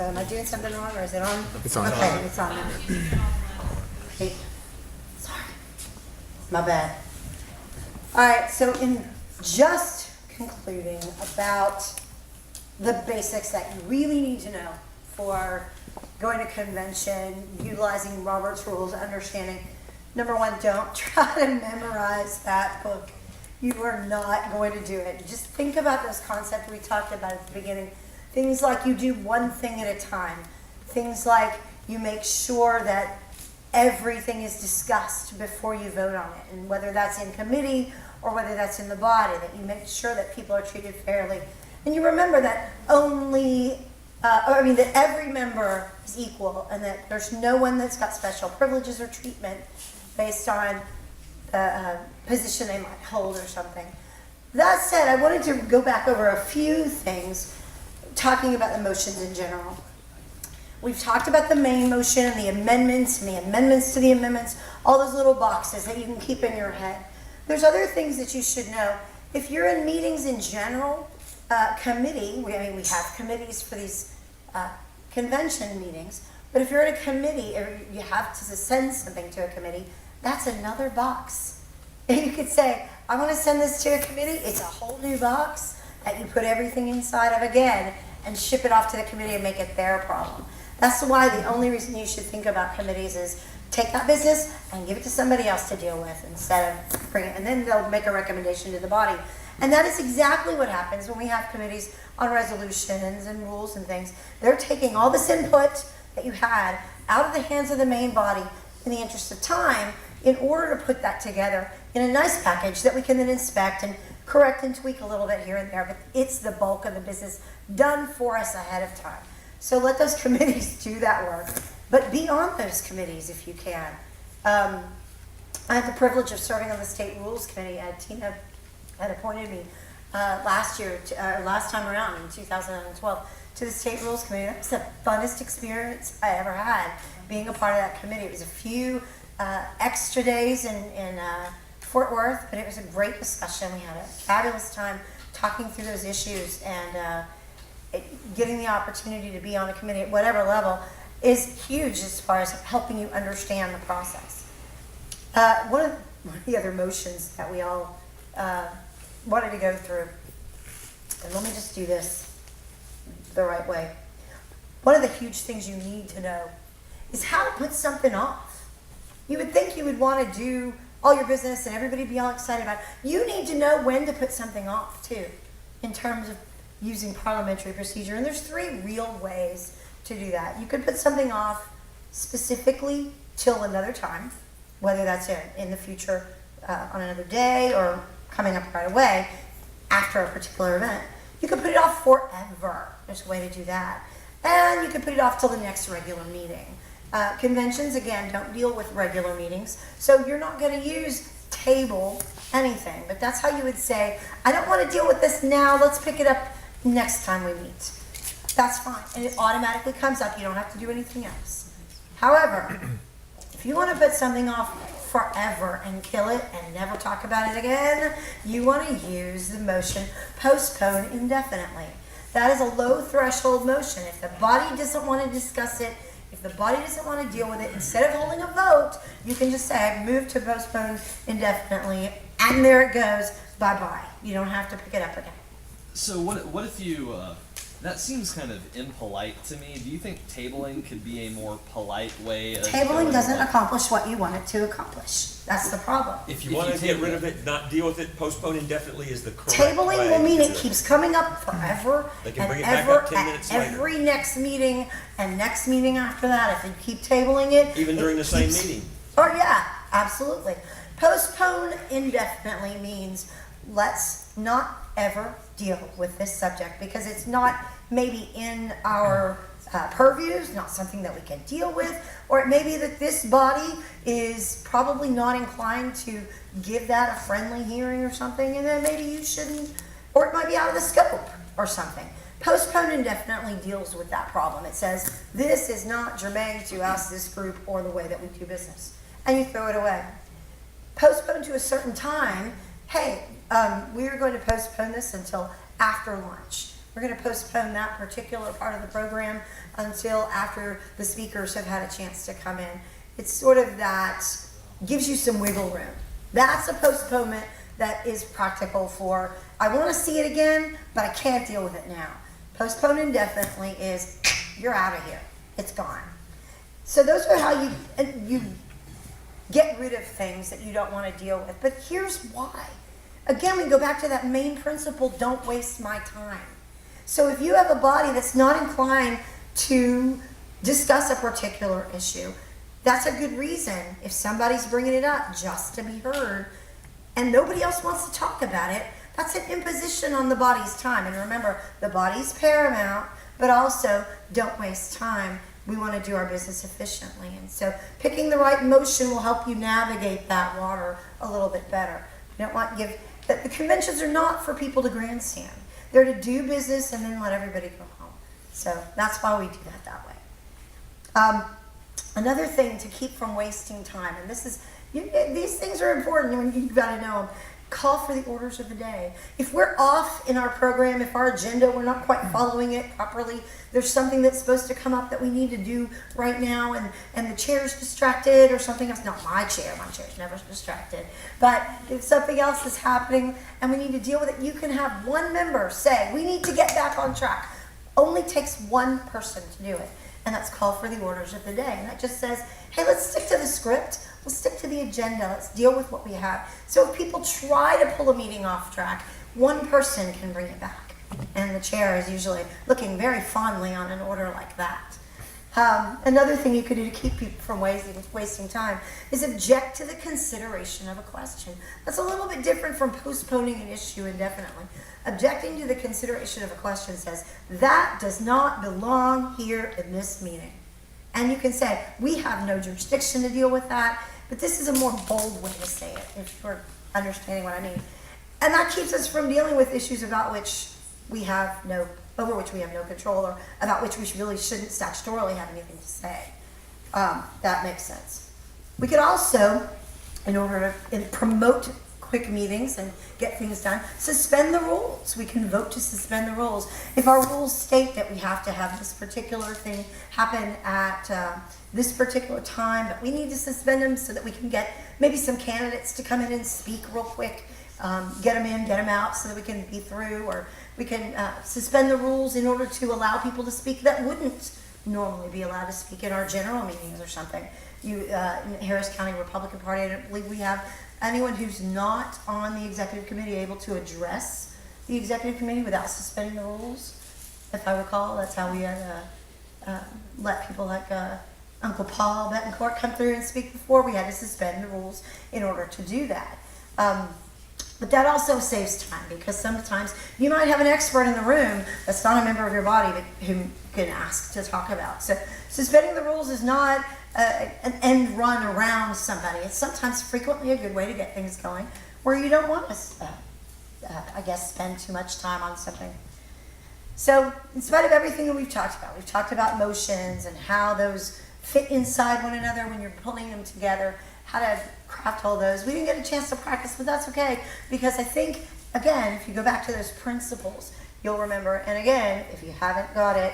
So am I doing something wrong, or is it on? It's on. Okay, it's on. Okay. Sorry. My bad. All right, so in just concluding about the basics that you really need to know for going to convention, utilizing Robert's rules, understanding. Number one, don't try to memorize that book. You are not going to do it. Just think about those concepts we talked about at the beginning. Things like you do one thing at a time. Things like you make sure that everything is discussed before you vote on it. And whether that's in committee or whether that's in the body, that you make sure that people are treated fairly. And you remember that that every member is equal and that there's no one that's got special privileges or treatment based on the position they might hold or something. That said, I wanted to go back over a few things talking about the motions in general. We've talked about the main motion and the amendments to the amendments, all those little boxes that you can keep in your head. There's other things that you should know. If you're in meetings in general, committee, we have committees for these convention meetings, but if you're in a committee or you have to send something to a committee, that's another box. And you could say, I want to send this to a committee. It's a whole new box that you put everything inside of again and ship it off to the committee and make it their problem. That's why the only reason you should think about committees is take that business and give it to somebody else to deal with instead of bring it, and then they'll make a recommendation to the body. And that is exactly what happens when we have committees on resolutions and rules and things. They're taking all this input that you had out of the hands of the main body in the interest of time in order to put that together in a nice package that we can then inspect and correct and tweak a little bit here and there. But it's the bulk of the business done for us ahead of time. So let those committees do that work. But be on those committees if you can. I had the privilege of serving on the State Rules Committee. Tina had appointed me last time around in 2012 to the State Rules Committee. That was the funnest experience I ever had being a part of that committee. It was a few extra days in Fort Worth, but it was a great discussion. We had a fabulous time talking through those issues, and getting the opportunity to be on a committee at whatever level is huge as far as helping you understand the process. One of the other motions that we all wanted to go through, and let me just do this the right way. One of the huge things you need to know is how to put something off. You would think you would want to do all your business and everybody be all excited about it. You need to know when to put something off too, in terms of using parliamentary procedure. And there's 3 real ways to do that. You could put something off specifically till another time, whether that's in the future on another day or coming up right away after a particular event. You could put it off forever. There's a way to do that. And you could put it off till the next regular meeting. Conventions, again, don't deal with regular meetings, so you're not going to use table anything. But that's how you would say, I don't want to deal with this now, let's pick it up next time we meet. That's fine, and it automatically comes up. You don't have to do anything else. However, if you want to put something off forever and kill it and never talk about it again, you want to use the motion postpone indefinitely. That is a low threshold motion. If the body doesn't want to discuss it, if the body doesn't want to deal with it, instead of holding a vote, you can just say, I move to postpone indefinitely, and there it goes, bye-bye. You don't have to pick it up again. So what if you, that seems kind of impolite to me. Do you think tabling could be a more polite way of Tabling doesn't accomplish what you want it to accomplish. That's the problem. If you want to get rid of it, not deal with it, postpone indefinitely is the correct Tabling way will mean to it do keeps coming up forever They can and bring it back ever up 10 minutes at later. every next meeting and next meeting after that. If you keep tabling it, Even during the same meeting. Oh yeah, absolutely. Postpone indefinitely means let's not ever deal with this subject because it's not maybe in our purviews, not something that we can deal with, or it may be that this body is probably not inclined to give that a friendly hearing or something, and then maybe you shouldn't, or it might be out of the scope or something. Postpone indefinitely deals with that problem. It says, this is not germane to us, this group, or the way that we do business. And you throw it away. Postpone to a certain time, hey, we are going to postpone this until after lunch. we're going to postpone that particular part of the program until after the speakers have had a chance to come in. It's sort of that gives you some wiggle room. That's a postponement that is practical for, I want to see it again, but I can't deal with it now. Postpone indefinitely is, you're out of here. It's gone. So those are how you get rid of things that you don't want to deal with. But here's why. Again, we go back to that main principle, don't waste my time. So if you have a body that's not inclined to discuss a particular issue, that's a good reason if somebody's bringing it up just to be heard and nobody else wants to talk about it. That's an imposition on the body's time. And remember, the body's paramount, but also don't waste time. We want to do our business efficiently. And so picking the right motion will help you navigate that water a little bit better. You don't want to give, the conventions are not for people to grandstand. They're to do business and then let everybody go home. So that's why we do that way. Another thing to keep from wasting time, and this is, these things are important when you've got to know them. Call for the orders of the day. If we're off in our program, if our agenda, we're not quite following it properly, there's something that's supposed to come up that we need to do right now, and the chair's distracted or something else. Not my chair's never distracted. But if something else is happening and we need to deal with it, you can have one member say, we need to get back on track. Only takes one person to do it. And that's call for the orders of the day. And that just says, hey, let's stick to the script. Let's stick to the agenda. Let's deal with what we have. So if people try to pull a meeting off track, one person can bring it back. And the chair is usually looking very fondly on an order like that. Another thing you could do to keep people from wasting time is object to the consideration of a question. That's a little bit different from postponing an issue indefinitely. Objecting to the consideration of a question says, that does not belong here in this meeting. And you can say, we have no jurisdiction to deal with that, but this is a more bold way to say it, if you're understanding what I mean. And that keeps us from dealing with issues over which we have no control, or about which we really shouldn't statutorily have anything to say. That makes sense. We could also, in order to promote quick meetings and get things done, suspend the rules. We can vote to suspend the rules. If our rules state that we have to have this particular thing happen at this particular time, but we need to suspend them so that we can get maybe some candidates to come in and speak real quick, get them in, get them out so that we can be through, or we can suspend the rules in order to allow people to speak that wouldn't normally be allowed to speak in our general meetings or something. In Harris County Republican Party, I don't believe we have anyone who's not on the executive committee able to address the executive committee without suspending the rules. If I recall, that's how we had let people like Uncle Paul Betancourt come through and speak before. We had to suspend the rules in order to do that. But that also saves time, because sometimes you might have an expert in the room that's not a member of your body but who can ask to talk about. So suspending the rules is not an end run around somebody. It's sometimes frequently a good way to get things going where you don't want to, spend too much time on something. So in spite of everything that we've talked about motions and how those fit inside one another when you're pulling them together, how to craft all those. We didn't get a chance to practice, but that's okay, because I think, again, if you go back to those principles, you'll remember. And again, if you haven't got it,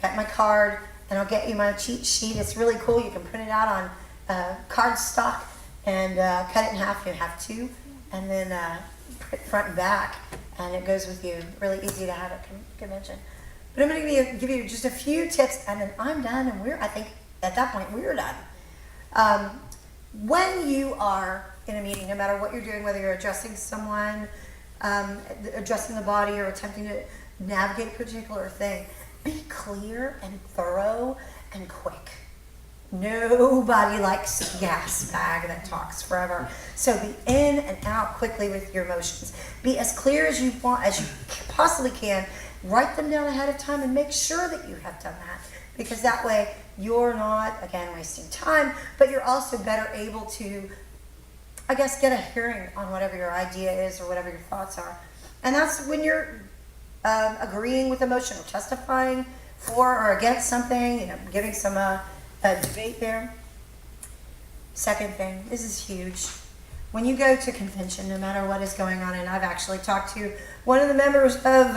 get my card, and I'll get you my cheat sheet. It's really cool. You can print it out on cardstock and cut it in half. You have two, and then print front and back, and it goes with you. Really easy to have at convention. But I'm going to give you just a few tips, and then I'm done, and I think at that point we're done. When you are in a meeting, no matter what you're doing, whether you're addressing someone, addressing the body, or attempting to navigate a particular thing, be clear and thorough and quick. Nobody likes a gas bag that talks forever. So be in and out quickly with your motions. Be as clear as you want, as you possibly can. Write them down ahead of time and make sure that you have done that. Because that way you're not, again, wasting time, but you're also better able to, get a hearing on whatever your idea is or whatever your thoughts are. And that's when you're agreeing with a motion or testifying for or against something, giving some debate there. Second thing, this is huge. When you go to convention, no matter what is going on, and I've actually talked to one of the members of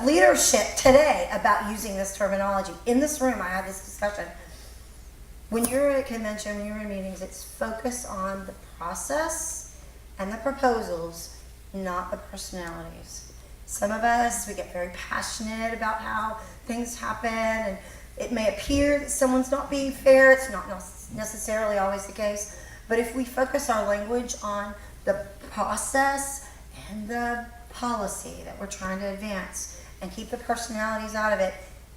leadership today about using this terminology. In this room, I had this discussion. When you're at a convention, when you're in meetings, it's focus on the process and the proposals, not the personalities. Some of us, we get very passionate about how things happen, and it may appear that someone's not being fair. It's not necessarily always the case. But if we focus our language on the process and the policy that we're trying to advance and keep the personalities out of it,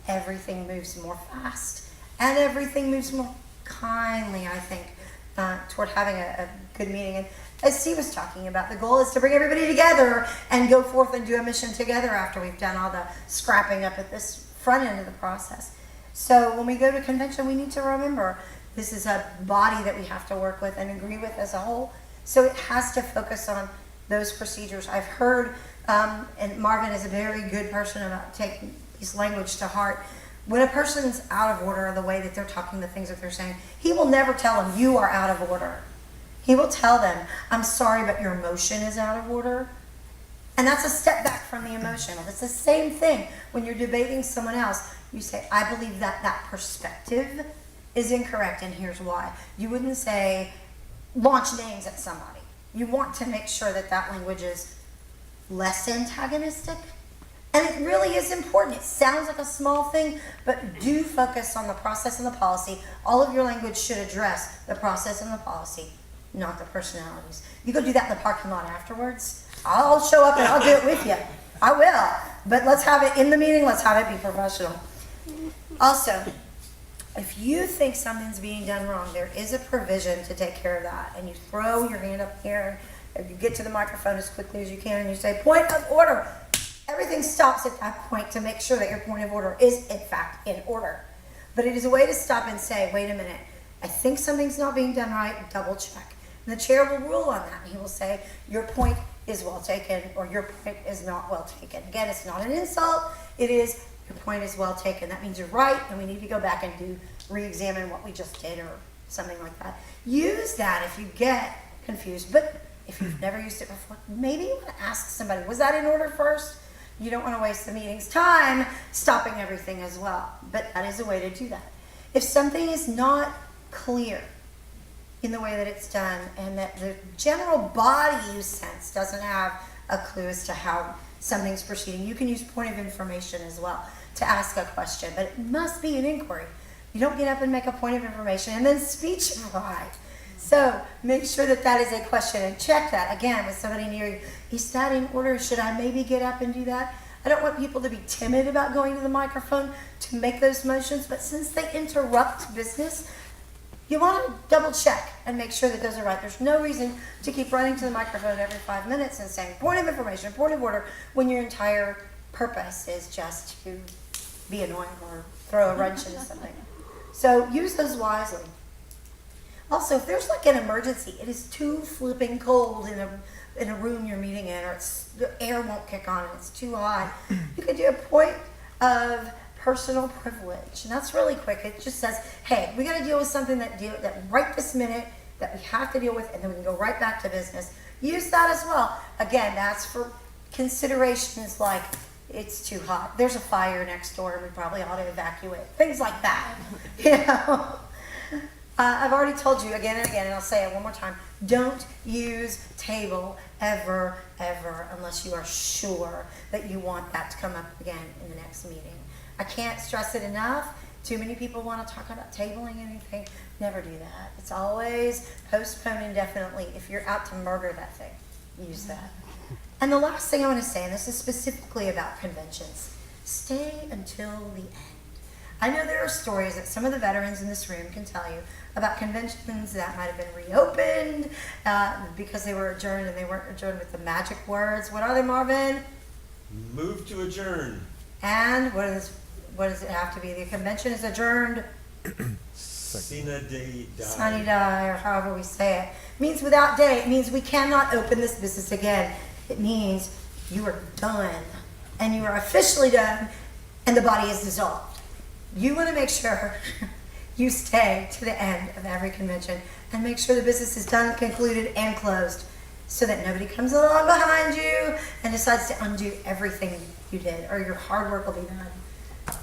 everything moves more fast and everything moves more kindly, I think, toward having a good meeting. And as Steve was talking about, the goal is to bring everybody together and go forth and do a mission together after we've done all the scrapping up at this front end of the process. So when we go to convention, we need to remember this is a body that we have to work with and agree with as a whole. So it has to focus on those procedures. I've heard, and Marvin is a very good person about taking his language to heart. When a person's out of order, the way that they're talking, the things that they're saying, he will never tell them, you are out of order. He will tell them, I'm sorry, but your emotion is out of order. And that's a step back from the emotional. It's the same thing when you're debating someone else. You say, I believe that that perspective is incorrect, and here's why. You wouldn't say, launch names at somebody. You want to make sure that that language is less antagonistic. And it really is important. It sounds like a small thing, but do focus on the process and the policy. All of your language should address the process and the policy, not the personalities. You go do that in the parking lot afterwards. I'll show up and I'll do it with you. I will. But let's have it in the meeting. Let's have it be professional. Also, if you think something's being done wrong, there is a provision to take care of that. And you throw your hand up here, and you get to the microphone as quickly as you can, and you say, point of order. Everything stops at that point to make sure that your point of order is, in fact, in order. But it is a way to stop and say, wait a minute, I think something's not being done right, double check. And the chair will rule on that. He will say, your point is well taken, or your point is not well taken. Again, it's not an insult. It is, your point is well taken. That means you're right, and we need to go back and re-examine what we just did, or something like that. Use that if you get confused. But if you've never used it before, maybe you want to ask somebody, was that in order first? You don't want to waste the meeting's time stopping everything as well. But that is a way to do that. If something is not clear in the way that it's done, and that the general body you sense doesn't have a clue as to how something's proceeding, you can use point of information as well to ask a question. But it must be an inquiry. You don't get up and make a point of information and then speechify. So make sure that that is a question, and check that again with somebody near you. Is that in order? Should I maybe get up and do that? I don't want people to be timid about going to the microphone to make those motions, but since they interrupt business, you want to double check and make sure that those are right. There's no reason to keep running to the microphone every 5 minutes and saying point of information, point of order, when your entire purpose is just to be annoying or throw a wrench into something. So use those wisely. Also, if there's like an emergency, it is too flipping cold in a room you're meeting in, or the air won't kick on and it's too hot, you could do a point of personal privilege. And that's really quick. It just says, hey, we got to deal with something that right this minute that we have to deal with, and then we can go right back to business. Use that as well. Again, that's for considerations like it's too hot. There's a fire next door and we probably ought to evacuate. Things like that. You know? I've already told you again and again, and I'll say it one more time, don't use table ever, ever, unless you are sure that you want that to come up again in the next meeting. I can't stress it enough. Too many people want to talk about tabling anything. Never do that. It's always postpone indefinitely. If you're out to murder that thing, use that. And the last thing I want to say, and this is specifically about conventions, stay until the end. I know there are stories that some of the veterans in this room can tell you about conventions that might have been reopened because they were adjourned, and they weren't adjourned with the magic words. What are they, Marvin? Move to adjourn. And what does it have to be? The convention is adjourned. Sine die. Sunny die, or however we say it. It means without day. It means we cannot open this business again. It means you are done, and you are officially done, and the body is dissolved. You want to make sure you stay to the end of every convention and make sure the business is done, concluded, and closed, so that nobody comes along behind you and decides to undo everything you did, or your hard work will be done.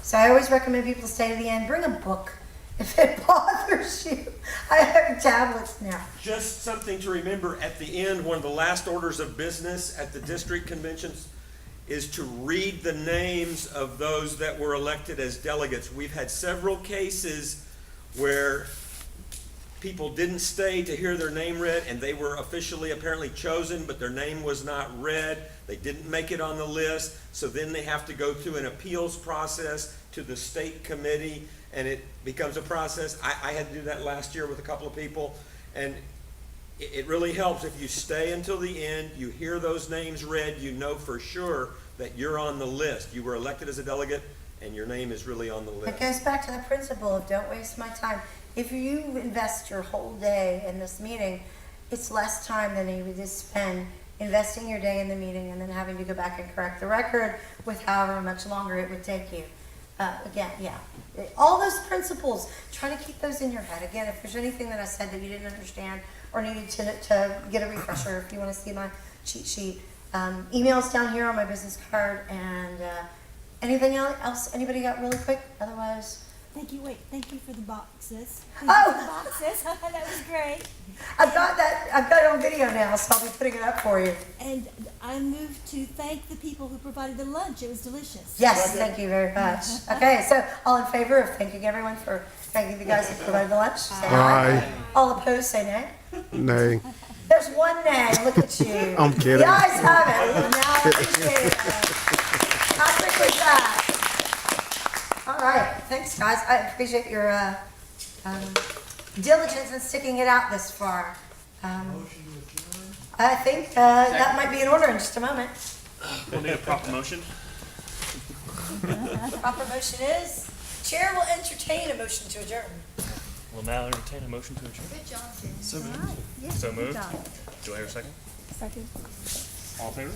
So I always recommend people to stay to the end. Bring a book if it bothers you. I have tablets now. Just something to remember at the end, one of the last orders of business at the district conventions is to read the names of those that were elected as delegates. We've had several cases where people didn't stay to hear their name read, and they were officially apparently chosen, but their name was not read. They didn't make it on the list, so then they have to go through an appeals process to the state committee, and it becomes a process. I had to do that last year with a couple of people, and it really helps if you stay until the end, you hear those names read, you know for sure that you're on the list. You were elected as a delegate, and your name is really on the list. It goes back to the principle of don't waste my time. If you invest your whole day in this meeting, it's less time than you would just spend investing your day in the meeting and then having to go back and correct the record with however much longer it would take you. Again, yeah. All those principles, try to keep those in your head. Again, if there's anything that I said that you didn't understand or needed to get a refresher, if you want to see my cheat sheet, emails down here on my business card, and anything else anybody got really quick? Otherwise, Thank you for the boxes. Oh! Thank you for the boxes. That was great. I've got it on video now, so I'll be putting it up for you. And I moved to thank the people who provided the lunch. It was delicious. Yes, thank you very much. Okay, so all in favor of thanking everyone for thanking the guys who provided the lunch? Say aye. All opposed, say nay. Nay. There's one nay. Look at you. I'm kidding. The ayes have it. Now I appreciate it. How quick was that? All right, thanks guys. I appreciate your diligence in sticking it out this far. I think that might be in order in just a moment. We'll need a proper motion. Proper motion is, Chair will entertain a motion to adjourn. Will now entertain a motion to adjourn. Good job, So moved. Yes, So good moved. job. Do I hear a second? Second. All in favor?